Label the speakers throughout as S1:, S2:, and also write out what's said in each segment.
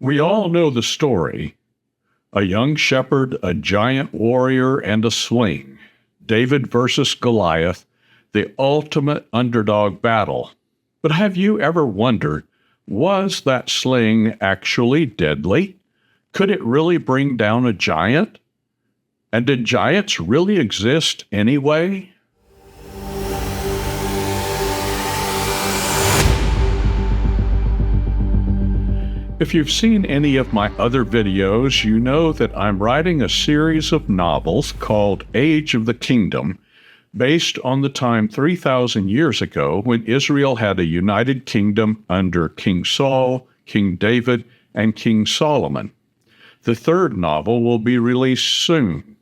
S1: We all know the story. A young shepherd, a giant warrior, and a sling. David versus Goliath, the ultimate underdog battle. But have you ever wondered, was that sling actually deadly? Could it really bring down a giant? And did giants really exist anyway? If you've seen any of my other videos, you know that I'm writing a series of novels called Age of the Kingdom, based on the time 3,000 years ago when Israel had a united kingdom under King Saul, King David, and King Solomon. The third novel will be released soon.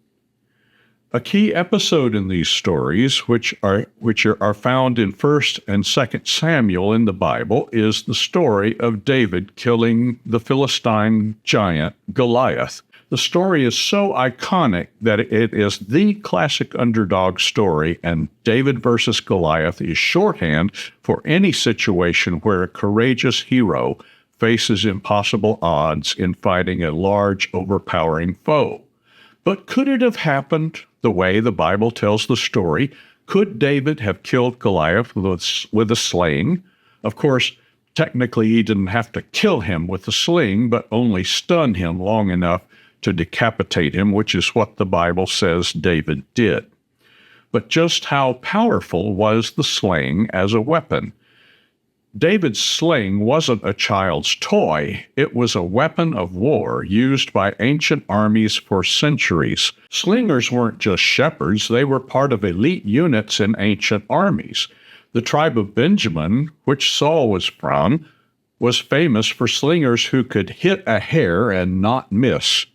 S1: A key episode in these stories, which are found in 1st and 2nd Samuel in the Bible, is the story of David killing the Philistine giant Goliath. The story is so iconic that it is the classic underdog story, and David versus Goliath is shorthand for any situation where a courageous hero faces impossible odds in fighting a large, overpowering foe. But could it have happened the way the Bible tells the story? Could David have killed Goliath with a sling? Of course, technically he didn't have to kill him with a sling, but only stun him long enough to decapitate him, which is what the Bible says David did. But just how powerful was the sling as a weapon? David's sling wasn't a child's toy. It was a weapon of war used by ancient armies for centuries. Slingers weren't just shepherds. They were part of elite units in ancient armies. The tribe of Benjamin, which Saul was from, was famous for slingers who could hit a hare and not miss.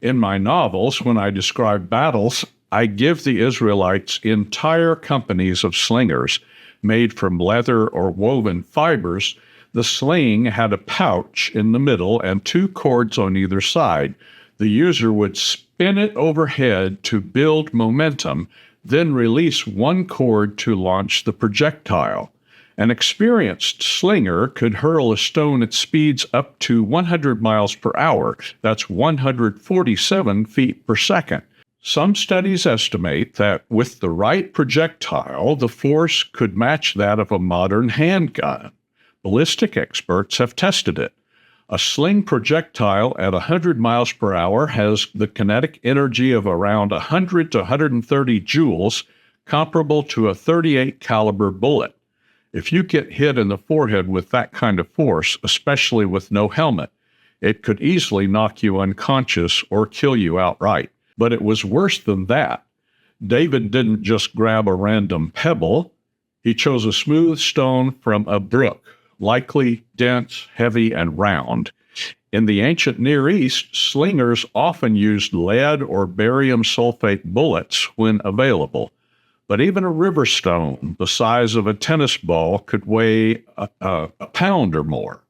S1: In my novels, when I describe battles, I give the Israelites entire companies of slingers made from leather or woven fibers. The sling had a pouch in the middle and 2 cords on either side. The user would spin it overhead to build momentum, then release 1 cord to launch the projectile. An experienced slinger could hurl a stone at speeds up to 100 miles per hour. That's 147 feet per second. Some studies estimate that with the right projectile, the force could match that of a modern handgun. Ballistic experts have tested it. A sling projectile at 100 miles per hour has the kinetic energy of around 100 to 130 joules, comparable to a .38 caliber bullet. If you get hit in the forehead with that kind of force, especially with no helmet, it could easily knock you unconscious or kill you outright. But it was worse than that. David didn't just grab a random pebble. He chose a smooth stone from a brook, likely dense, heavy, and round. In the ancient Near East, slingers often used lead or barium sulfate bullets when available. But even a river stone the size of a tennis ball could weigh a pound or more.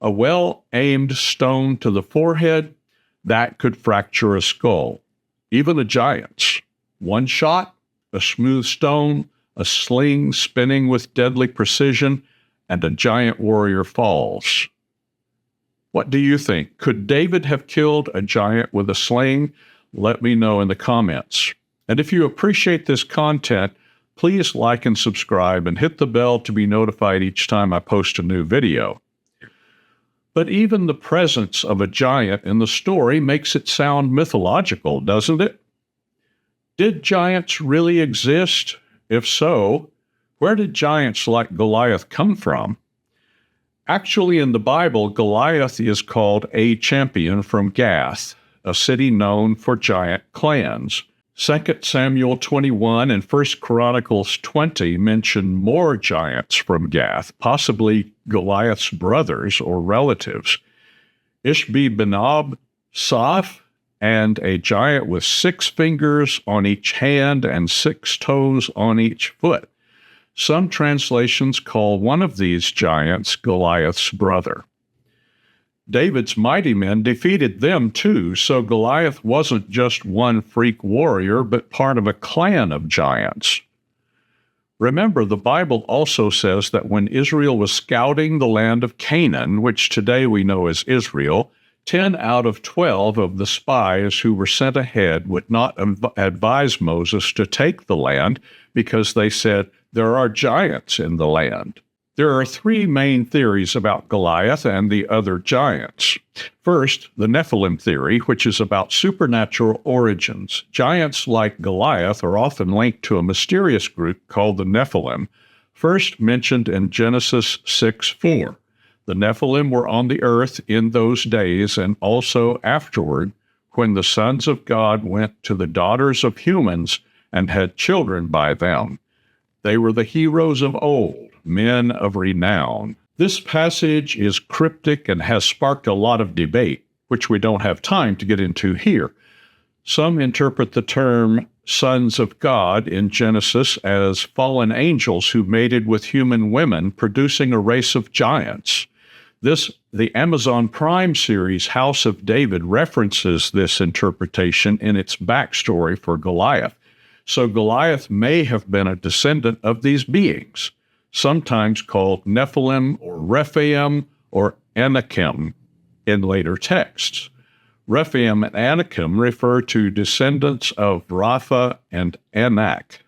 S1: A well-aimed stone to the forehead, that could fracture a skull. Even a giant's. 1 shot, a smooth stone, a sling spinning with deadly precision, and a giant warrior falls. What do you think? Could David have killed a giant with a sling? Let me know in the comments. And if you appreciate this content, please like and subscribe and hit the bell to be notified each time I post a new video. But even the presence of a giant in the story makes it sound mythological, doesn't it? Did giants really exist? If so, where did giants like Goliath come from? Actually, in the Bible, Goliath is called a champion from Gath, a city known for giant clans. 2 Samuel 21 and 1 Chronicles 20 mention more giants from Gath, possibly Goliath's brothers or relatives. Ishbi-Benob, Soph, and a giant with 6 fingers on each hand and 6 toes on each foot. Some translations call one of these giants Goliath's brother. David's mighty men defeated them too, so Goliath wasn't just one freak warrior, but part of a clan of giants. Remember, the Bible also says that when Israel was scouting the land of Canaan, which today we know as Israel, 10 out of 12 of the spies who were sent ahead would not advise Moses to take the land because they said, there are giants in the land. There are three main theories about Goliath and the other giants. First, the Nephilim theory, which is about supernatural origins. Giants like Goliath are often linked to a mysterious group called the Nephilim, first mentioned in Genesis 6:4. The Nephilim were on the earth in those days and also afterward, when the sons of God went to the daughters of humans and had children by them. They were the heroes of old, men of renown. This passage is cryptic and has sparked a lot of debate, which we don't have time to get into here. Some interpret the term sons of God in Genesis as fallen angels who mated with human women, producing a race of giants. The Amazon Prime series House of David references this interpretation in its backstory for Goliath. So Goliath may have been a descendant of these beings, sometimes called Nephilim or Rephaim or Anakim in later texts. Rephaim and Anakim refer to descendants of Rapha and Anak,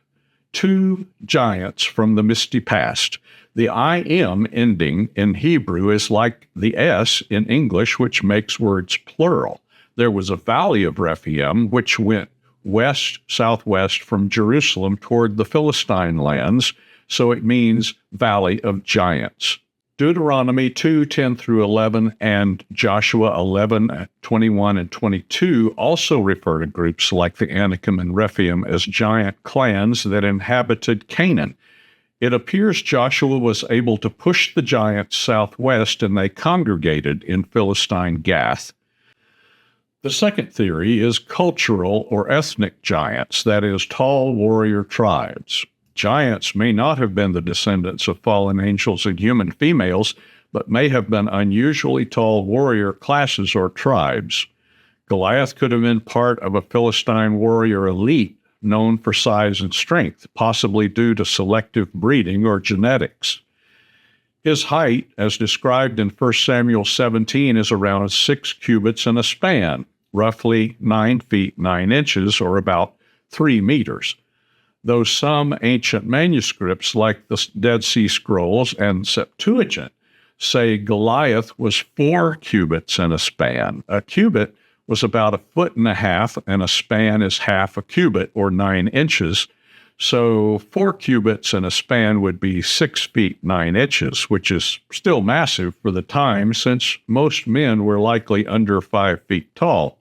S1: two giants from the misty past. The I-M ending in Hebrew is like the S in English, which makes words plural. There was a valley of Rephaim, which went southwest from Jerusalem toward the Philistine lands, so it means Valley of Giants. Deuteronomy 2:10-11 and Joshua 11:21 and 22 also refer to groups like the Anakim and Rephaim as giant clans that inhabited Canaan. It appears Joshua was able to push the giants southwest and they congregated in Philistine Gath. The second theory is cultural or ethnic giants, that is, tall warrior tribes. Giants may not have been the descendants of fallen angels and human females, but may have been unusually tall warrior classes or tribes. Goliath could have been part of a Philistine warrior elite known for size and strength, possibly due to selective breeding or genetics. His height, as described in 1 Samuel 17, is around 6 cubits and a span, roughly 9 feet 9 inches, or about 3 meters. Though some ancient manuscripts, like the Dead Sea Scrolls and Septuagint, say Goliath was 4 cubits and a span. A cubit was about 1.5 feet, and a span is half a cubit, or 9 inches. So 4 cubits and a span would be 6 feet 9 inches, which is still massive for the time, since most men were likely under 5 feet tall.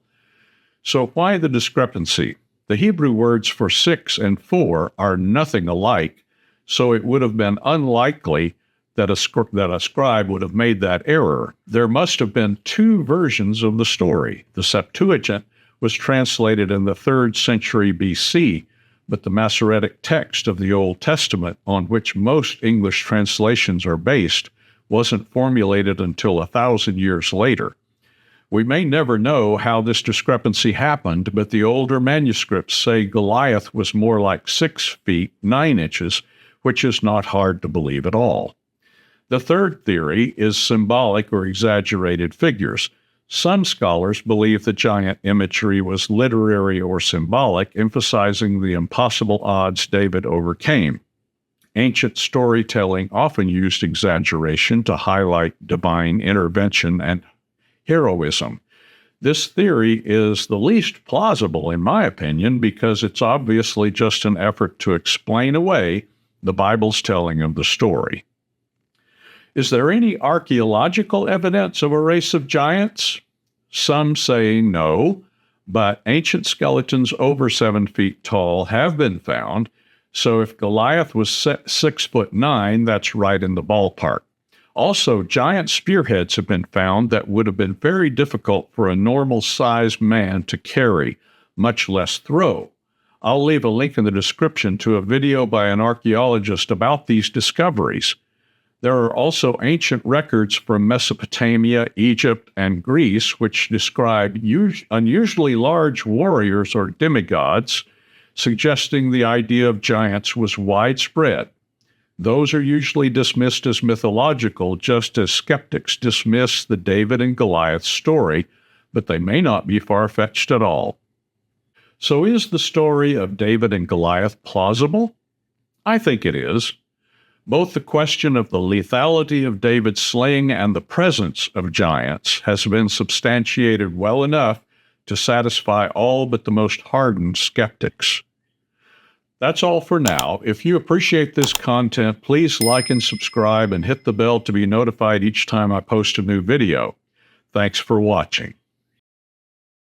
S1: So why the discrepancy? The Hebrew words for 6 and 4 are nothing alike, so it would have been unlikely that a scribe would have made that error. There must have been 2 versions of the story. The Septuagint was translated in the 3rd century BC, but the Masoretic text of the Old Testament, on which most English translations are based, wasn't formulated until 1,000 years later. We may never know how this discrepancy happened, but the older manuscripts say Goliath was more like 6 feet 9 inches, which is not hard to believe at all. The third theory is symbolic or exaggerated figures. Some scholars believe the giant imagery was literary or symbolic, emphasizing the impossible odds David overcame. Ancient storytelling often used exaggeration to highlight divine intervention and heroism. This theory is the least plausible, in my opinion, because it's obviously just an effort to explain away the Bible's telling of the story. Is there any archaeological evidence of a race of giants? Some say no, but ancient skeletons over 7 feet tall have been found, so if Goliath was 6'9", that's right in the ballpark. Also, giant spearheads have been found that would have been very difficult for a normal-sized man to carry, much less throw. I'll leave a link in the description to a video by an archaeologist about these discoveries. There are also ancient records from Mesopotamia, Egypt, and Greece which describe unusually large warriors or demigods, suggesting the idea of giants was widespread. Those are usually dismissed as mythological, just as skeptics dismiss the David and Goliath story, but they may not be far-fetched at all. So is the story of David and Goliath plausible? I think it is. Both the question of the lethality of David's slaying and the presence of giants has been substantiated well enough to satisfy all but the most hardened skeptics. That's all for now. If you appreciate this content, please like and subscribe and hit the bell to be notified each time I post a new video. Thanks for watching.